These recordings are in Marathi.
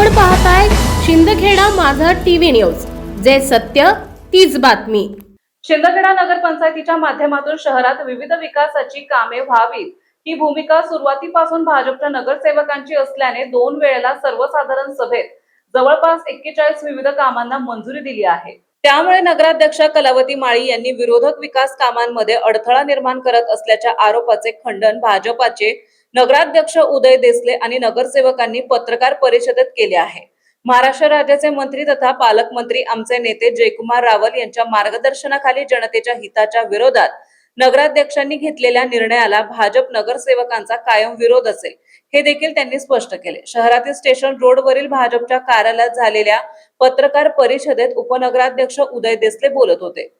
आपण पाहताय शिंदखेडा माझा टीव्ही न्यूज, जे सत्य तीच बातमी। शिंदखेडा नगरपंचायतीच्या माध्यमातून शहरात विविध विकासाची कामे व्हावीत ही भूमिका सुरुवातीपासून भाजपच्या नगरसेवकांची असल्याने 2 वेळेला सर्वसाधारण सभेत जवळपास 41 विविध कामांना मंजुरी दिली आहे। त्यामुळे नगराध्यक्षा कलावती माळी यांनी विरोधक विकास कामांमध्ये अडथळा निर्माण करत असल्याच्या आरोपाचे खंडन भाजपाचे नगराध्यक्ष उदय देसले आणि नगरसेवकांनी पत्रकार परिषदेत केले आहे। महाराष्ट्र राज्याचे मंत्री तथा पालकमंत्री आमचे नेते जयकुमार रावल यांच्या मार्गदर्शनाखाली जनतेच्या हिताच्या विरोधात नगराध्यक्षांनी घेतलेल्या निर्णयाला भाजप नगरसेवकांचा कायम विरोध असेल, हे देखील त्यांनी स्पष्ट केले। शहरातील स्टेशन रोडवरील भाजपच्या कार्यालयात झालेल्या पत्रकार परिषदेत उपनगराध्यक्ष उदय देसले बोलत होते।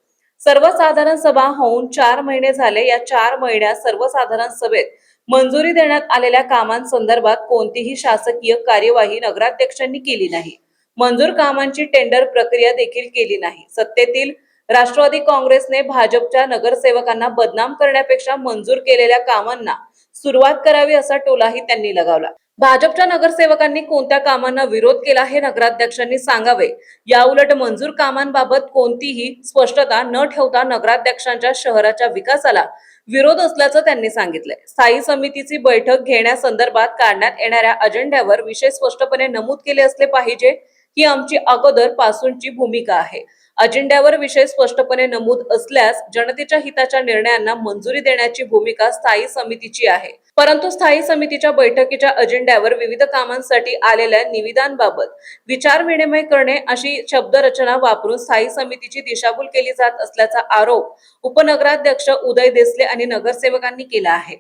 सर्वसाधारण सभा होऊन 4 महिने झाले। या 4 महिन्यात सर्वसाधारण सभेत मंजुरी देण्यात आलेल्या कामांसंदर्भात कोणतीही शासकीय कार्यवाही नगराध्यक्षांनी केली नाही। मंजूर कामांची टेंडर प्रक्रिया देखील केली नाही। सत्तेतील राष्ट्रवादी काँग्रेसने भाजपच्या नगरसेवकांना बदनाम करण्यापेक्षा मंजूर केलेल्या कामांना सुरुवात करावी असा टोलाही त्यांनी लगावला। भाजपच्या नगरसेवकांनी कोणत्या कामांना विरोध केला हे नगराध्यक्षांनी सांगावे। याउलट मंजूर कामांबाबत कोणतीही स्पष्टता न ठेवता नगराध्यक्षांच्या शहराच्या विकासाला विरोध असल्याचं त्यांनी सांगितले। स्थायी समितीची बैठक घेण्यासंदर्भात काढण्यात येणाऱ्या अजेंड्यावर विषय स्पष्टपणे नमूद केले असले पाहिजे ही आमची अगोदर पासूनची भूमिका आहे। अजेंड्यावर विषय स्पष्टपणे नमूद असल्यास जनतेच्या हिताच्या निर्णयांना मंजुरी देण्याची भूमिका स्थायी समितीची आहे। परंतु स्थायी समितीच्या बैठकीच्या अजेंड्यावर विविध कामांसाठी आलेल्या निविदांबाबत विचार विनिमय करणे अशी शब्दरचना वापरून स्थायी समितीची दिशाभूल केली जात असल्याचा आरोप उपनगराध्यक्ष उदय देसले आणि नगरसेवकांनी केला आहे।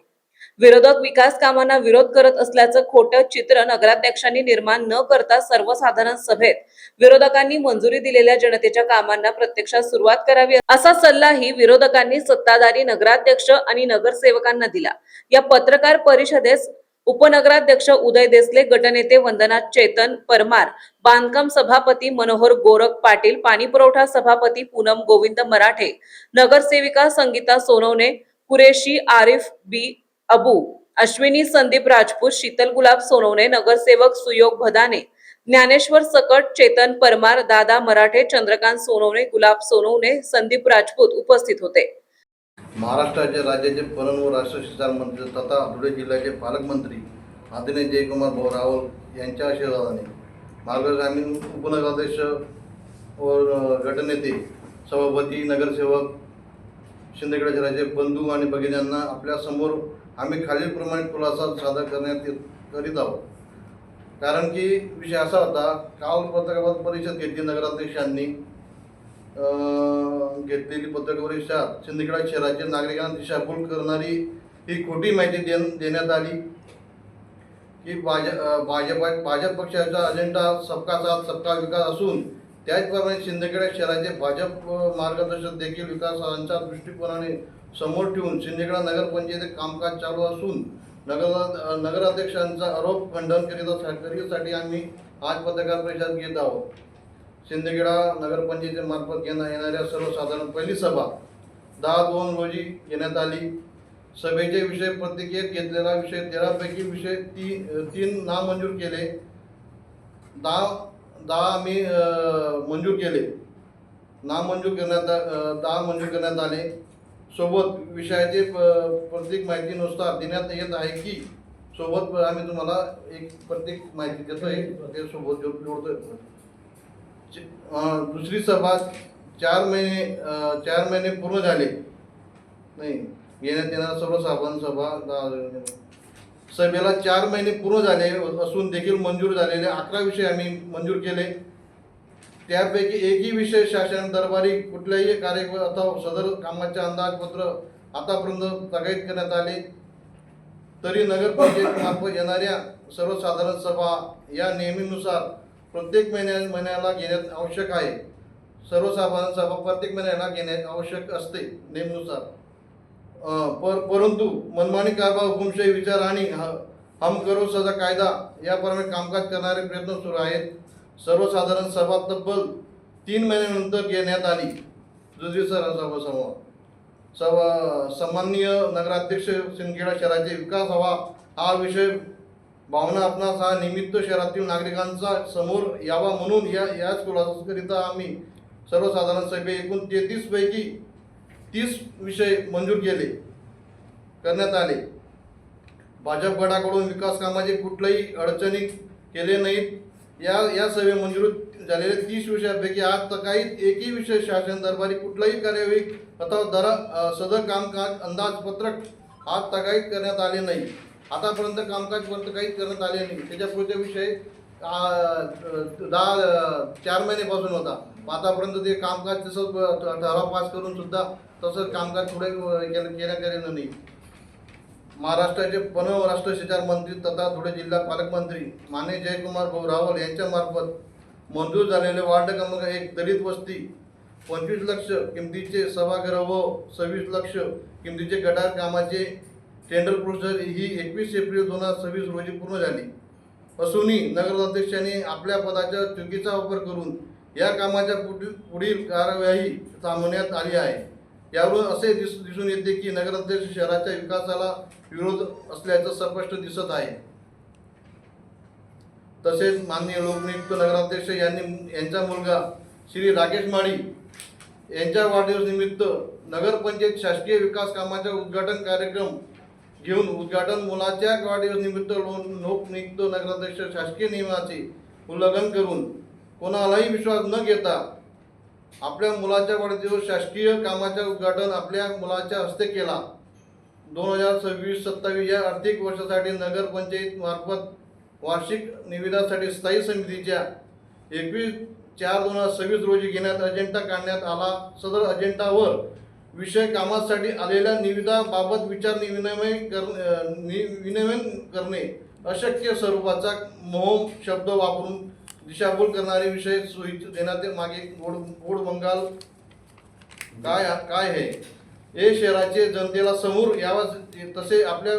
विरोधक विकास कामांना विरोध करत असल्याचं खोटं चित्र नगराध्यक्षांनी निर्माण न करता सर्वसाधारण सभेत विरोधकांनी मंजुरी दिलेल्या जनतेच्या कामांना प्रत्यक्षात सुरुवात करावी असा सल्लाही विरोधकांनी सत्ताधारी नगराध्यक्ष आणि नगरसेवकांना दिला। या पत्रकार परिषदेस उपनगराध्यक्ष उदय देसले, गटनेते वंदना चेतन परमार, बांधकाम सभापती मनोहर गोरख पाटील, पाणीपुरवठा सभापती पूनम गोविंद मराठे, नगरसेविका संगीता सोनवणे, कुरेशी आरिफ बी अबू, अश्विनी संदीप राजपूत, शीतल गुलाब सोनवणे, नगरसेवक सुयोग भदाने, ज्ञानेश्वर सकट, चेतन परमार, दादा मराठे, चंद्रकांत सोनवणे, गुलाब सोनवणे, संदीप राजपूत उपस्थित होते। महाराष्ट्राचे राज्याचे पणन व राष्ट्र शिक्षण मंत्री तथा धुळे जिल्ह्याचे पालकमंत्री आदरणीय जयकुमार भाऊ रावल यांच्या आशीर्वादाने मार्गदर्शनाने उपनगराध्यक्ष व गटनेते सभापती नगरसेवक शिंदखेडा शहराचे बंधू आणि भगिनींना आपल्या समोर आम्ही खालीलप्रमाणे खुलासा सादर करीत आहोत। कारण की विषय असा होता, काल पत्रकार परिषद घेतली नगराध्यक्षांनी घेतलेली पत्रकार परिषद शिंदखेडा शहराच्या नागरिकांना दिशाभूल करणारी ही खोटी माहिती देण्यात आली की भाजप पक्षाचा अजेंडा सबका साथ सबका विकास असून त्याचप्रमाणे शिंदखेडा शहराचे भाजप मार्गदर्शक देखील विकासाच्या दृष्टिकोनाने समोर ठेवून शिंदखेडा नगरपंचायतीचे कामकाज चालू असून नगराध्यक्षांचा आरोप खंडन करीसाठी आम्ही आज पत्रकार परिषद घेत आहोत। शिंदखेडा नगरपंचायतीमार्फत येणाऱ्या सर्वसाधारण पहिली सभा 10/2 रोजी घेण्यात आली। सभेचे विषय प्रत्येक घेतलेला विषय 13 पैकी विषय 3 नामंजूर केले, 10 आम्ही मंजूर केले, नामंजूर करण्यात आले। सोबत विषयाचे प्रत्येक माहितीनुसार देण्यात येत आहे की सोबत आम्ही तुम्हाला एक प्रत्येक माहिती देतोय, ते सोबत जोडतोय। दुसरी सभा 4 महिने पूर्ण झाले नाही घेण्यात येणार सर्वसाधारण सभा सभेला 4 महिने पूर्ण झाले असून देखील मंजूर झालेले 11 विषय आम्ही मंजूर केले। त्यापैकी एकही विषय शासन दरबारी कुठल्याही कार्यक्रम अथवा सदर कामाचे अंदाजपत्र आतापर्यंत स्थगित करण्यात आले। तरी नगरपंचायतीमार्फत येणाऱ्या सर्वसाधारण सभा या नेहमीनुसार प्रत्येक महिन्याला घेण्यात आवश्यक आहे। सर्वसाधारण सभा प्रत्येक महिन्याला घेण्यात आवश्यक असते नेहमीनुसार। परंतु मनमानी कारभार, हुकुमशाही विचार आणि हम करो सजा कायदा याप्रमाणे कामकाज करणारे प्रयत्न सुरू आहेत। सर्वसाधारण सभा तब्बल 3 महिन्यानंतर घेण्यात आली। दुसरी सन्माननीय नगराध्यक्ष शिंदखेडा शहराचे विकास हवा हा विषय भावना आपणास हा निमित्त शहरातील नागरिकांचा समोर यावा म्हणून याच खुलासाकरिता आम्ही सर्वसाधारण सभे एकूण 33 पैकी 30 विषय मंजूर करण्यात आले. भाजप गटाकडून विकास कामाचे कुठल्याही अडचणी केले नाहीत. या सभे मंजूर झालेल्या 30 विषयापैकी आज तकाईत एकही विषय शासन दरबारी कुठलाही कार्यवाही अथवा सदर कामकाज अंदाजपत्रक आज तकाईत करण्यात आले नाही. आतापर्यंत कामकाज तकाईत करण्यात आले नाही. त्याच्या पुढचा विषय 4 महिन्यापासून होता. आतापर्यंत ते कामकाज तसं ठराव पास करून सुद्धा तसं कामकाज पुढे केलं नाही. महाराष्ट्राचे परराष्ट्र संचार मंत्री तथा धुळे जिल्हा पालकमंत्री माननीय जयकुमार भाऊ रावल यांच्या मार्फत मंजूर झालेले वार्ड क्रमांक 1 दलित वस्ती 25 लाख किमतीचे सभागृह व 26 लाख किमतीचे गटार कामाचे टेंडर प्रोसेस ही 21 एप्रिल 2026 रोजी पूर्ण झाली असूनही नगराध्यक्षांनी आपल्या पदाचा चुकीचा वापर करून या कामाच्या पुढील कार्यवाही थांबवण्यात आली आहे. यावरून असे दिसून येते की नगराध्यक्ष शहराच्या विकासाला विरोध असल्याचं स्पष्ट दिसत आहे. तसेच माननीय लोकनियुक्त नगराध्यक्ष यांचा मुलगा श्री राकेश माळी यांच्या वाढदिवस निमित्त नगरपंचायत शासकीय विकास कामाचा उद्घाटन कार्यक्रम घेऊन उद्घाटन मुलाच्या वाढदिवस निमित्त लोकनियुक्त नगराध्यक्ष शासकीय नियमाचे उल्लंघन करून कोणालाही विश्वास न घेता आपल्या मुलाच्या वाढदिवस शासकीय कामाचे उद्घाटन आपल्या मुलाच्या हस्ते केला. 2026-27 या आर्थिक वर्षासाठी नगरपंचायत मार्फत वार्षिक निविदासाठी स्थायी समितीच्या 21/4/2026 रोजी घेण्यात अजेंडा काढण्यात आला. सदर अजेंडावर विषय कामासाठी आलेल्या निविदाबाबत विचार विनिमय करणे अशक्य स्वरूपाचा मोहम शब्द वापरून दिशाभूल करणारे विषय सोयी देण्यात मागे गोड बंगाल काय आहे हे शहराचे जनतेला समोर यावा. तसे आपल्या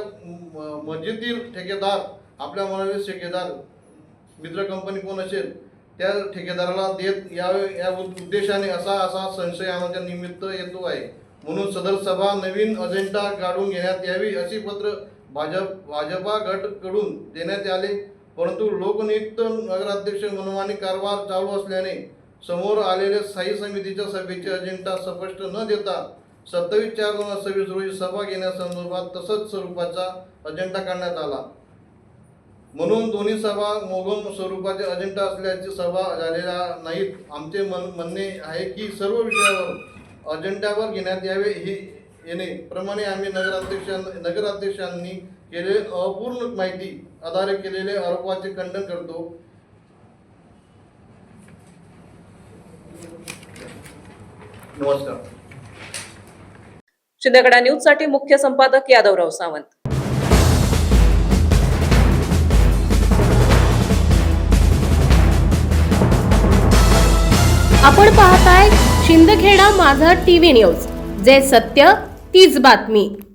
मस्जिदीतील ठेकेदार आपल्या मनातील ठेकेदार मित्र कंपनी कोण असेल त्या ठेकेदाराला देत यावे या उद्देशाने असा संशय आमच्या निमित्त येतो आहे. म्हणून सदर सभा नवीन अजेंडा काढून घेण्यात यावी असे पत्र भाजपा गटकडून देण्यात आले. परंतु लोकनियुक्त नगराध्यक्ष मनमानी कारभार चालू असल्याने समोर आलेल्या स्थायी समितीच्या सभेचे अजेंडा स्पष्ट न देता 27/4/2026 रोजी सभा घेण्यासंदर्भात तसंच स्वरूपाचा अजेंडा काढण्यात आला. म्हणून दोन्ही सभा मोगम स्वरूपाचे अजेंडा असल्याची सभा झालेल्या नाहीत. आमचे म्हणणे आहे की सर्व विषयावर अजेंड्यावर घेण्यात यावे येणे प्रमाणे आम्ही नगराध्यक्षांनी केलेले अपूर्ण माहिती आधारे केलेले आरोपाचे खंडन करतो. नमस्कार. शिंदेगड न्यूज साठी मुख्य संपादक यादवराव सावंत. आपण पाहताय शिंदखेडा माझा टीव्ही न्यूज, जे सत्य तीच बातमी.